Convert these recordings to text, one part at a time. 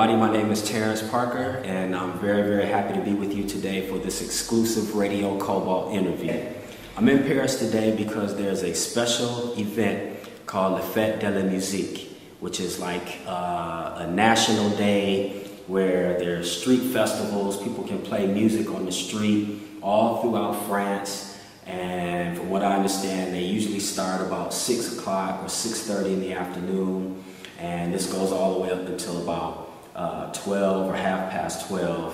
everybody, my name is Terrence Parker, and I'm very happy to be with you today for this exclusive RadioCobalt interview. I'm in Paris today because there's a special event called La Fête de la Musique, which is like a national day where there's street festivals, people can play music on the street all throughout France, and from what I understand, they usually start about 6 o'clock or 6:30 in the afternoon, and this goes all the way up until about 12 or 12:30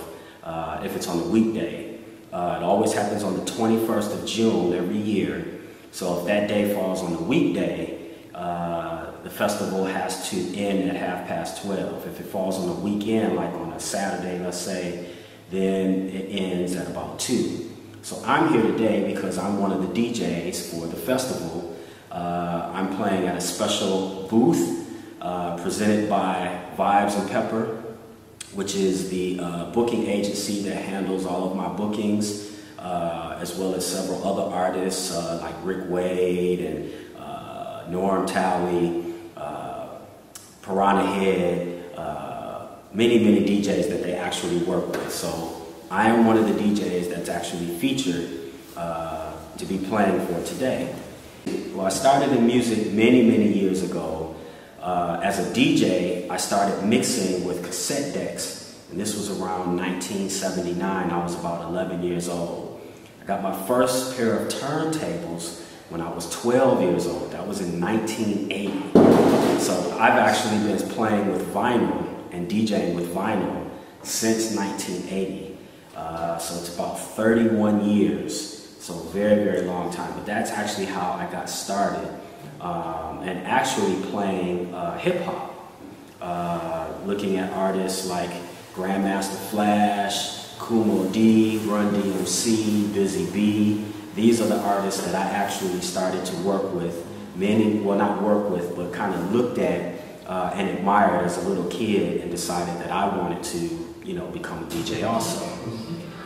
if it's on a weekday. It always happens on the 21st of June every year, so if that day falls on a weekday, the festival has to end at 12:30. If it falls on a weekend, like on a Saturday, let's say, then it ends at about 2. So I'm here today because I'm one of the DJs for the festival. I'm playing at a special booth presented by Vibes and Pepper, which is the booking agency that handles all of my bookings, as well as several other artists like Rick Wade and Norm Talley, Piranha Head, many DJs that they actually work with. So I am one of the DJs that's actually featured to be playing for today. Well, I started in music many years ago. As a DJ, I started mixing with cassette decks, and this was around 1979. I was about 11 years old. I got my first pair of turntables when I was 12 years old. That was in 1980. So I've actually been playing with vinyl and DJing with vinyl since 1980. So it's about 31 years. So very long time. But that's actually how I got started. And actually playing hip-hop, looking at artists like Grandmaster Flash, Kumo D, Run DMC, Busy B. These are the artists that I actually started to work with, well, not work with, but kind of looked at and admired as a little kid, and decided that I wanted to, become a DJ also.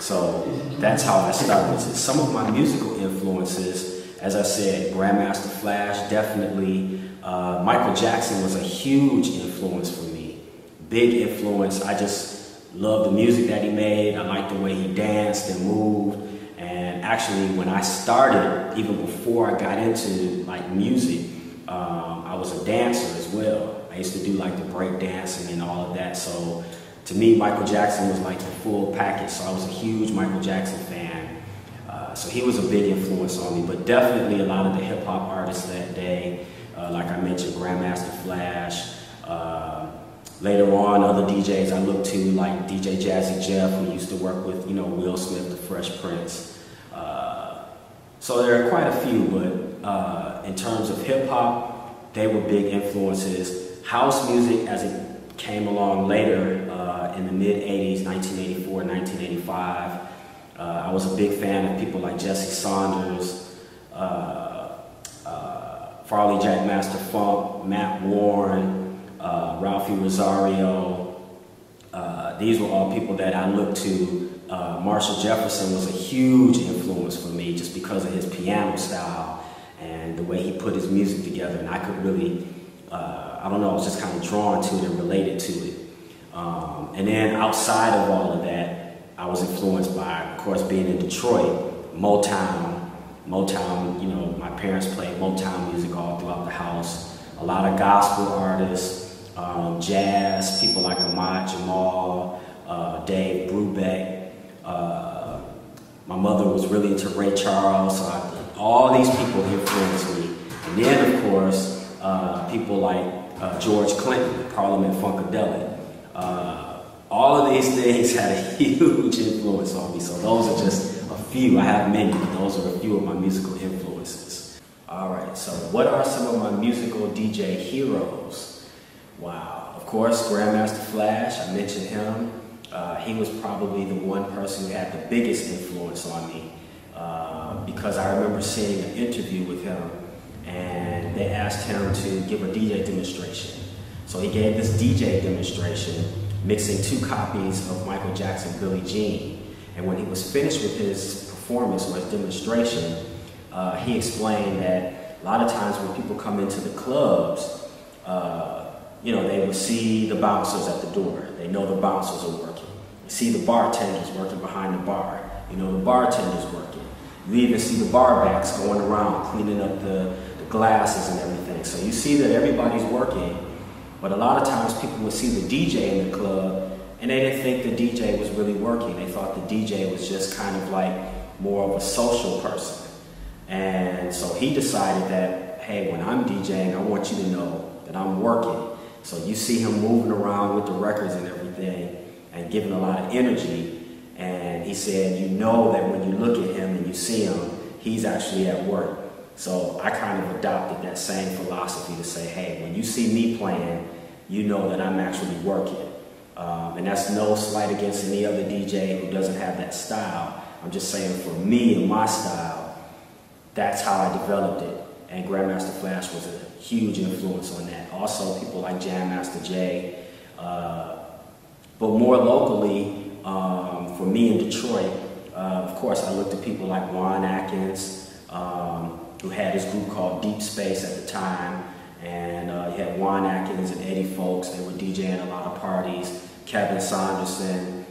So that's how I started. Some of my musical influences, as I said, Grandmaster Flash, definitely. Michael Jackson was a huge influence for me. Big influence. I just loved the music that he made. I liked the way he danced and moved. And actually, when I started, even before I got into like music, I was a dancer as well. I used to do like the break dancing and all of that. So to me, Michael Jackson was like the full package. So I was a huge Michael Jackson fan. So he was a big influence on me, but definitely a lot of the hip-hop artists that day, like I mentioned, Grandmaster Flash. Later on, other DJs I looked to, like DJ Jazzy Jeff, who used to work with, Will Smith, the Fresh Prince. So there are quite a few, but in terms of hip-hop, they were big influences. House music, as it came along later in the mid-80s, 1984, 1985, I was a big fan of people like Jesse Saunders, Farley Jack Master Funk, Matt Warren, Ralphie Rosario. These were all people that I looked to. Marshall Jefferson was a huge influence for me just because of his piano style and the way he put his music together. And I could really, I don't know, I was just kind of drawn to it and related to it. And then outside of all of that, I was influenced by, of course, being in Detroit, Motown, my parents played Motown music all throughout the house. A lot of gospel artists, jazz, people like Ahmad Jamal, Dave Brubeck. My mother was really into Ray Charles, so all these people influenced me. And then, of course, people like George Clinton, Parliament Funkadelic. All of these things had a huge influence on me, so those are just a few. I have many, but those are a few of my musical influences. All right, so what are some of my musical DJ heroes? Wow, of course, Grandmaster Flash, I mentioned him. He was probably the one person who had the biggest influence on me because I remember seeing an interview with him, and they asked him to give a DJ demonstration. So he gave this DJ demonstration, mixing 2 copies of Michael Jackson, Billie Jean. And when he was finished with his performance or his demonstration, he explained that a lot of times when people come into the clubs, you know, they would see the bouncers at the door. They know the bouncers are working. You see the bartenders working behind the bar. You know the bartender's working. You even see the bar backs going around cleaning up the glasses and everything. So you see that everybody's working, but a lot of times people would see the DJ in the club and they didn't think the DJ was really working. They thought the DJ was just kind of like more of a social person. And so he decided that, hey, when I'm DJing, I want you to know that I'm working. So you see him moving around with the records and everything and giving a lot of energy. And he said, you know that when you look at him and you see him, he's actually at work. So I kind of adopted that same philosophy to say, hey, when you see me playing, you know that I'm actually working. And that's no slight against any other DJ who doesn't have that style. I'm just saying for me and my style, that's how I developed it. And Grandmaster Flash was a huge influence on that. Also, people like Jam Master Jay. But more locally, for me in Detroit, of course, I looked at people like Juan Atkins, who had his group called Deep Space at the time. And you had Juan Atkins and Eddie Folks. They were DJing a lot of parties. Kevin Saunderson,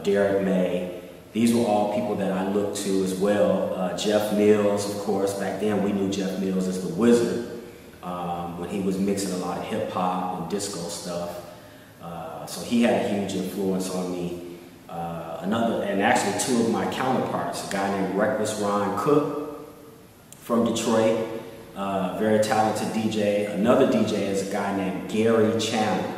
Derek May. These were all people that I looked to as well. Jeff Mills, of course. Back then, we knew Jeff Mills as the Wizard when he was mixing a lot of hip-hop and disco stuff. So he had a huge influence on me. And actually two of my counterparts, a guy named Reckless Ron Cook from Detroit, very talented DJ. Another DJ is a guy named Gary Chandler.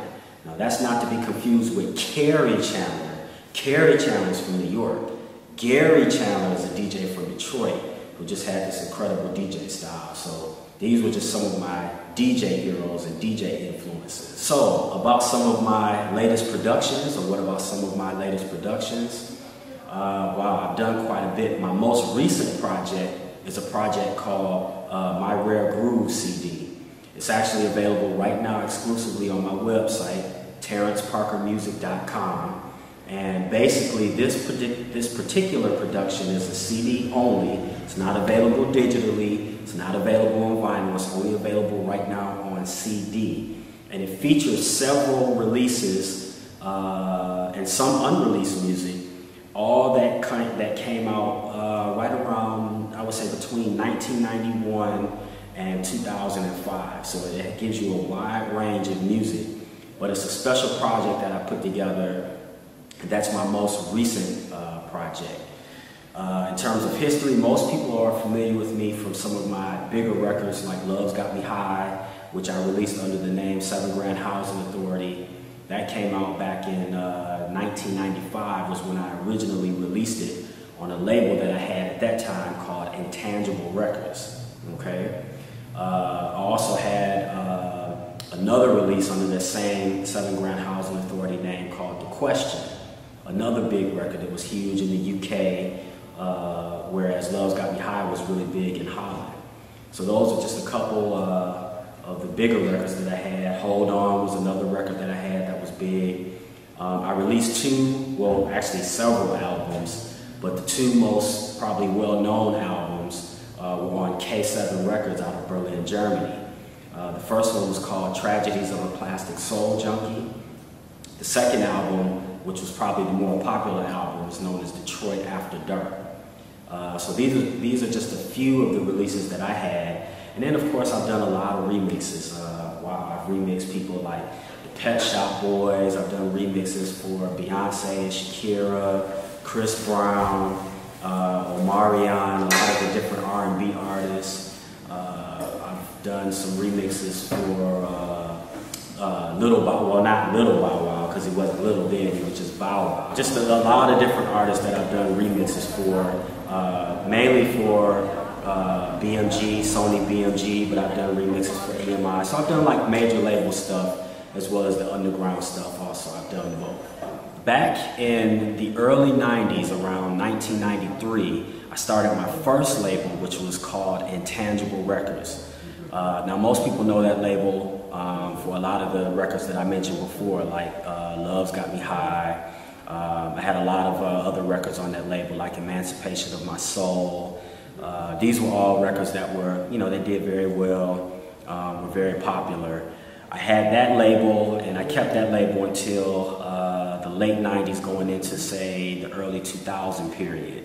Now that's not to be confused with Kerry Chandler. Kerry Chandler is from New York. Gary Chandler is a DJ from Detroit who just had this incredible DJ style. So these were just some of my DJ heroes and DJ influences. So about some of my latest productions, or what about some of my latest productions? Wow, I've done quite a bit. My most recent project is a project called My Rare Groove CD. It's actually available right now exclusively on my website, terrenceparkermusic.com. And basically this particular production is a CD only. It's not available digitally. It's not available on vinyl. It's only available right now on CD. And it features several releases and some unreleased music, all that came out right around, I would say, between 1991 and 2005. So it gives you a wide range of music. But it's a special project that I put together. That's my most recent project. In terms of history, most people are familiar with me from some of my bigger records like Love's Got Me High, which I released under the name 7 Grand Housing Authority. That came out back in 1995 was when I originally released it on a label that I had at that time called Intangible Records. Okay. I also had another release under the same 7 Grand Housing Authority name called The Question. Another big record that was huge in the UK, whereas Love's Got Me High was really big in Holland. So those are just a couple of the bigger records that I had. Hold On was another record that I had that was big. I released several albums, but the two most probably well-known albums were on K7 Records out of Berlin, Germany. The first one was called Tragedies of a Plastic Soul Junkie. The second album, which was probably the more popular album, is known as Detroit After Dark. So these are just a few of the releases that I had. And then of course I've done a lot of remixes. Wow, I've remixed people like the Pet Shop Boys. I've done remixes for Beyonce, Shakira, Chris Brown, Omarion, a lot of the different R&B artists. I've done some remixes for Little Bow, well not Little Bow Wow, because he wasn't little then, he was just Bow Wow. Just a lot of different artists that I've done remixes for, mainly for BMG, Sony BMG, but I've done remixes for EMI. So I've done like major label stuff as well as the underground stuff also. I've done both. Back in the early 90s, around 1993, I started my first label, which was called Intangible Records. Now most people know that label for a lot of the records that I mentioned before, like Love's Got Me High. I had a lot of other records on that label, like Emancipation of My Soul. These were all records that were, they did very well, were very popular. I had that label, and I kept that label until the late 90s going into, say, the early 2000 period.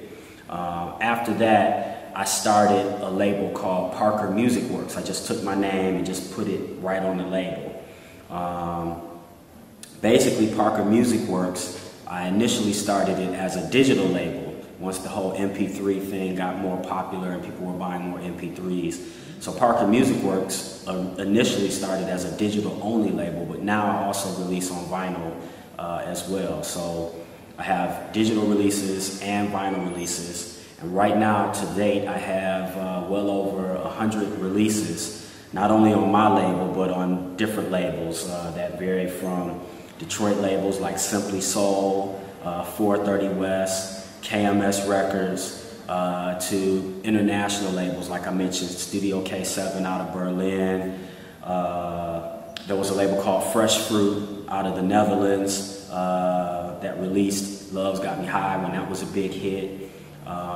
After that, I started a label called Parker Music Works. I just took my name and just put it right on the label. Basically, Parker Music Works, I initially started it as a digital label once the whole MP3 thing got more popular and people were buying more MP3s. So Parker Music Works initially started as a digital-only label, but now I also release on vinyl as well. So I have digital releases and vinyl releases. And right now, to date, I have well over 100 releases, not only on my label, but on different labels that vary from Detroit labels like Simply Soul, 430 West, KMS Records, to international labels like I mentioned, Studio K7 out of Berlin. There was a label called Fresh Fruit out of the Netherlands that released Love's Got Me High when that was a big hit.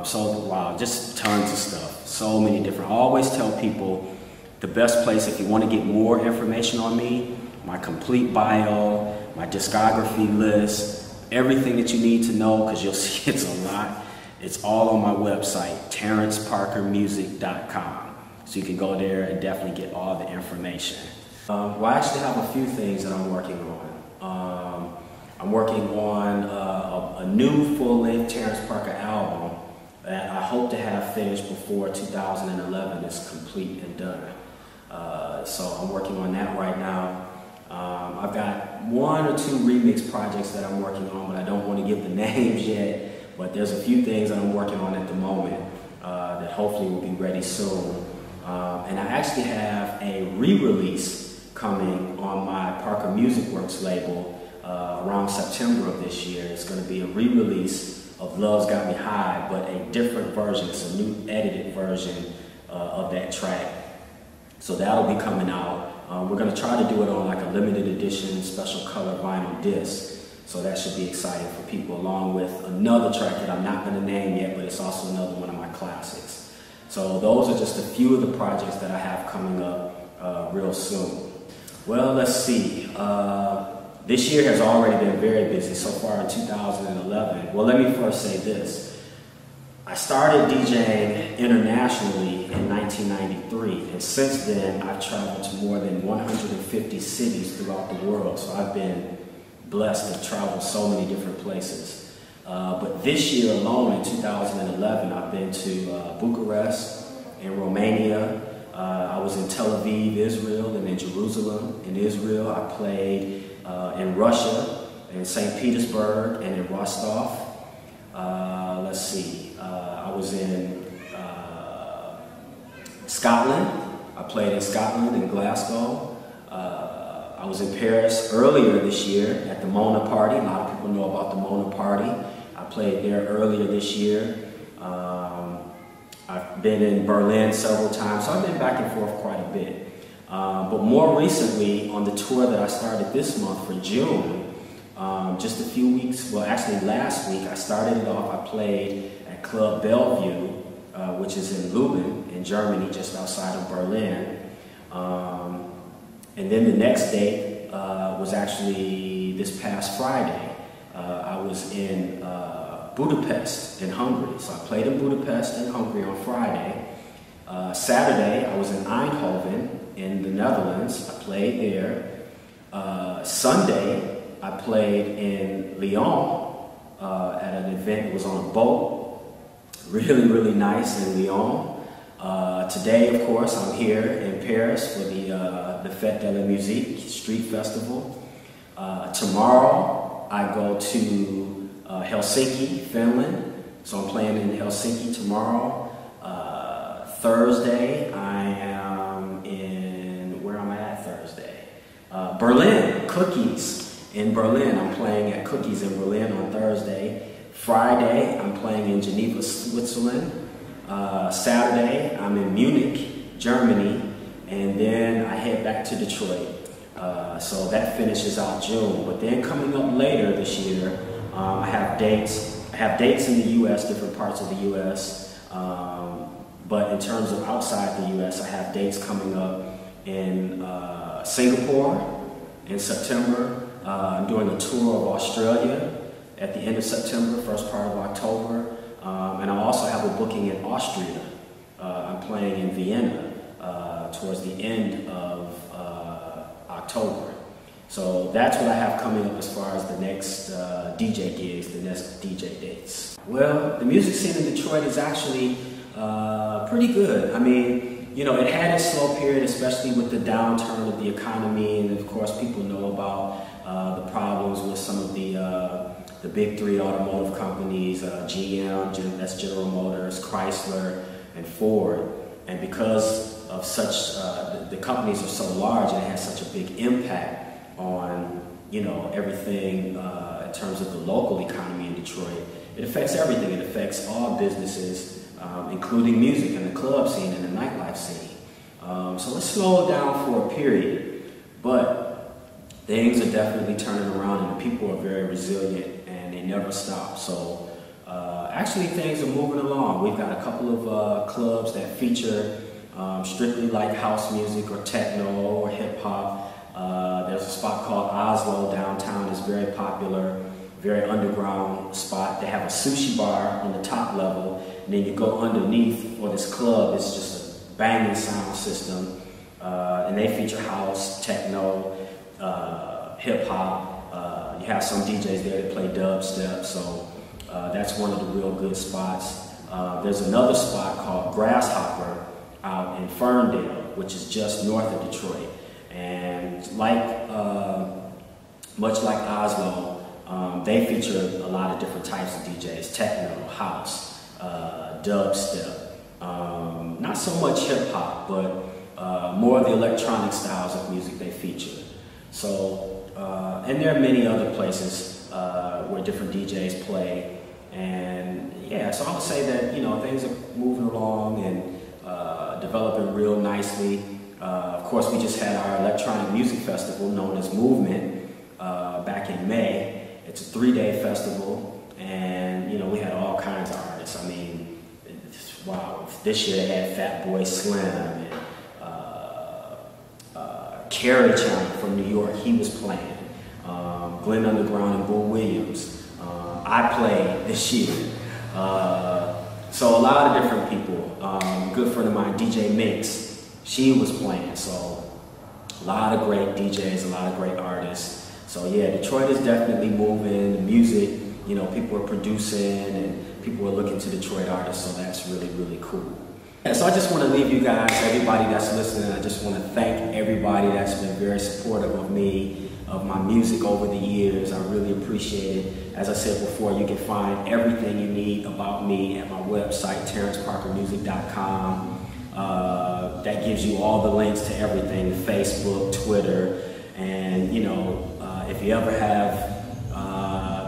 So wow, just tons of stuff, so many different. I always tell people the best place if you want to get more information on me, my complete bio, my discography list, everything that you need to know, because you'll see it's a lot. It's all on my website, terrenceparkermusic.com. So you can go there and definitely get all the information. Well, I actually have a few things that I'm working on. I'm working on a new full-length Terrence Parker album that I hope to have finished before 2011 is complete and done. So I'm working on that right now. I've got 1 or 2 remix projects that I'm working on, but I don't want to give the names yet. But there's a few things that I'm working on at the moment that hopefully will be ready soon. And I actually have a re-release coming on my Parker Music Works label around September of this year. It's going to be a re-release of Love's Got Me High, but a different version. It's a new edited version of that track. So that'll be coming out. We're going to try to do it on like a limited edition special color vinyl disc. So that should be exciting for people, along with another track that I'm not going to name yet, but it's also another one of my classics. So those are just a few of the projects that I have coming up real soon. Well, let's see. This year has already been very busy so far in 2011. Well, let me first say this. I started DJing internationally in 1993, and since then I've traveled to more than 150 cities throughout the world. So I've been blessed to travel so many different places. But this year alone, in 2011, I've been to Bucharest in Romania. I was in Tel Aviv, Israel, and in Jerusalem in Israel. I played in Russia, in St. Petersburg, and in Rostov. Let's see. I was in Scotland. I played in Scotland, in Glasgow. I was in Paris earlier this year at the Mano party. A lot of people know about the Mano party. I played there earlier this year. I've been in Berlin several times, so I've been back and forth quite a bit. But more recently, on the tour that I started this month for June, just a few weeks, well actually last week, I started it off, I played at Club Bellevue, which is in Leuven, in Germany, just outside of Berlin. And then the next date was actually this past Friday. I was in Budapest in Hungary. So I played in Budapest in Hungary on Friday. Saturday, I was in Eindhoven in the Netherlands. I played there. Sunday, I played in Lyon at an event. It was on a boat. Really, really nice in Lyon. Today, of course, I'm here in Paris for the Fête de la Musique Street Festival. Tomorrow, I go to Helsinki, Finland. So I'm playing in Helsinki tomorrow. Thursday, I am in, where am I at Thursday? Berlin, Cookies in Berlin. I'm playing at Cookies in Berlin on Thursday. Friday, I'm playing in Geneva, Switzerland. Saturday, I'm in Munich, Germany, and then I head back to Detroit. So that finishes out June. But then coming up later this year, I have dates. I have dates in the U.S., different parts of the U.S. But in terms of outside the U.S., I have dates coming up in Singapore in September. I'm doing a tour of Australia at the end of September, first part of October. And I also have a booking in Austria. I'm playing in Vienna towards the end of October. So that's what I have coming up as far as the next DJ gigs, the next DJ dates. Well, the music scene in Detroit is actually pretty good. I mean, you know, it had its slow period, especially with the downturn of the economy, and of course people know about the problems with some of the big three automotive companies, GM, that's General Motors, Chrysler, and Ford. And because of such, the companies are so large and it has such a big impact on, you know, everything in terms of the local economy in Detroit. It affects everything. It affects all businesses, including music and the club scene and the nightlife scene. So let's slow it down for a period, but things are definitely turning around and the people are very resilient and they never stop. So actually things are moving along. We've got a couple of clubs that feature strictly like house music or techno or hip hop. There's a spot called Oslo downtown that's very popular, very underground spot. They have a sushi bar on the top level, and then you go underneath for this club. It's just a banging sound system, and they feature house, techno, hip hop. You have some DJs there that play dubstep, so that's one of the real good spots. There's another spot called Grasshopper out in Ferndale, which is just north of Detroit. And like, much like Oslo, they feature a lot of different types of DJs, techno, house, dubstep, not so much hip hop, but more of the electronic styles of music they feature. So, and there are many other places where different DJs play. And yeah, so I would say that, you know, things are moving along and developing real nicely. Of course, we just had our electronic music festival known as Movement back in May. It's a 3-day festival, and you know, we had all kinds of artists. I mean, wow, this year they had Fatboy Slim and Carrie China from New York. He was playing. Glenn Underground and Bull Williams. I played this year. So a lot of different people. A good friend of mine, DJ Mix. She was playing, so a lot of great DJs, a lot of great artists. So yeah, Detroit is definitely moving. The music, you know, people are producing and people are looking to Detroit artists, so that's really, really cool. And so I just want to leave you guys, everybody that's listening, I just want to thank everybody that's been very supportive of me, of my music over the years. I really appreciate it. As I said before, you can find everything you need about me at my website, TerrenceParkermusic.com. That gives you all the links to everything, Facebook, Twitter, and you know, if you ever have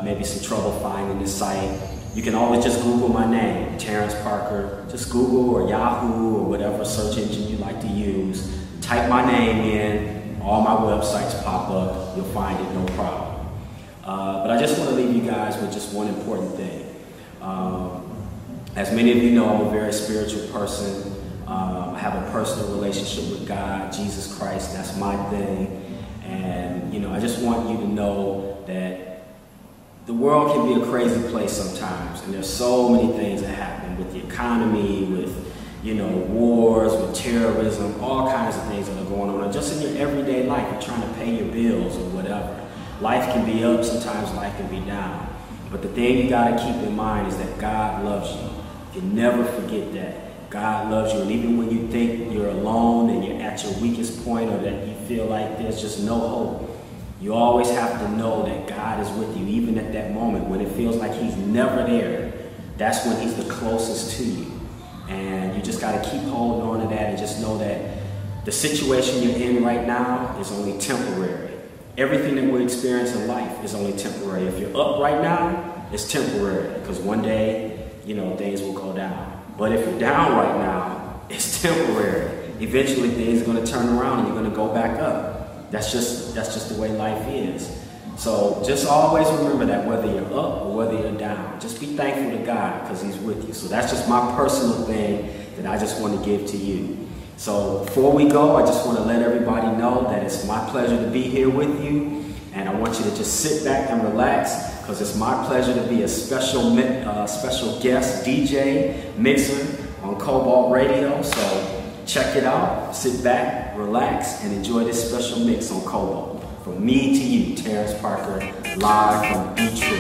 maybe some trouble finding this site, you can always just Google my name, Terrence Parker. Just Google or Yahoo or whatever search engine you like to use. Type my name in, all my websites pop up, you'll find it, no problem. But I just want to leave you guys with just one important thing. As many of you know, I'm a very spiritual person. I have a personal relationship with God, Jesus Christ, that's my thing. And, you know, I just want you to know that the world can be a crazy place sometimes, and there's so many things that happen with the economy, with, you know, wars, with terrorism, all kinds of things that are going on. And just in your everyday life, you're trying to pay your bills or whatever. Life can be up, sometimes life can be down. But the thing you gotta keep in mind is that God loves you. You can never forget that. God loves you, and even when you think you're alone and you're at your weakest point or that you feel like there's just no hope, you always have to know that God is with you, even at that moment when it feels like He's never there. That's when He's the closest to you. And you just got to keep holding on to that and just know that the situation you're in right now is only temporary. Everything that we experience in life is only temporary. If you're up right now, it's temporary, because one day, you know, things will go down. But if you're down right now, it's temporary. Eventually things are going to turn around and you're going to go back up. That's just the way life is. So just always remember that whether you're up or whether you're down, just be thankful to God because He's with you. So that's just my personal thing that I just want to give to you. So before we go, I just want to let everybody know that it's my pleasure to be here with you. And I want you to just sit back and relax, because it's my pleasure to be a special guest DJ mixer on Cobalt Radio. So check it out, sit back, relax, and enjoy this special mix on Cobalt. From me to you, Terrence Parker, live from Detroit.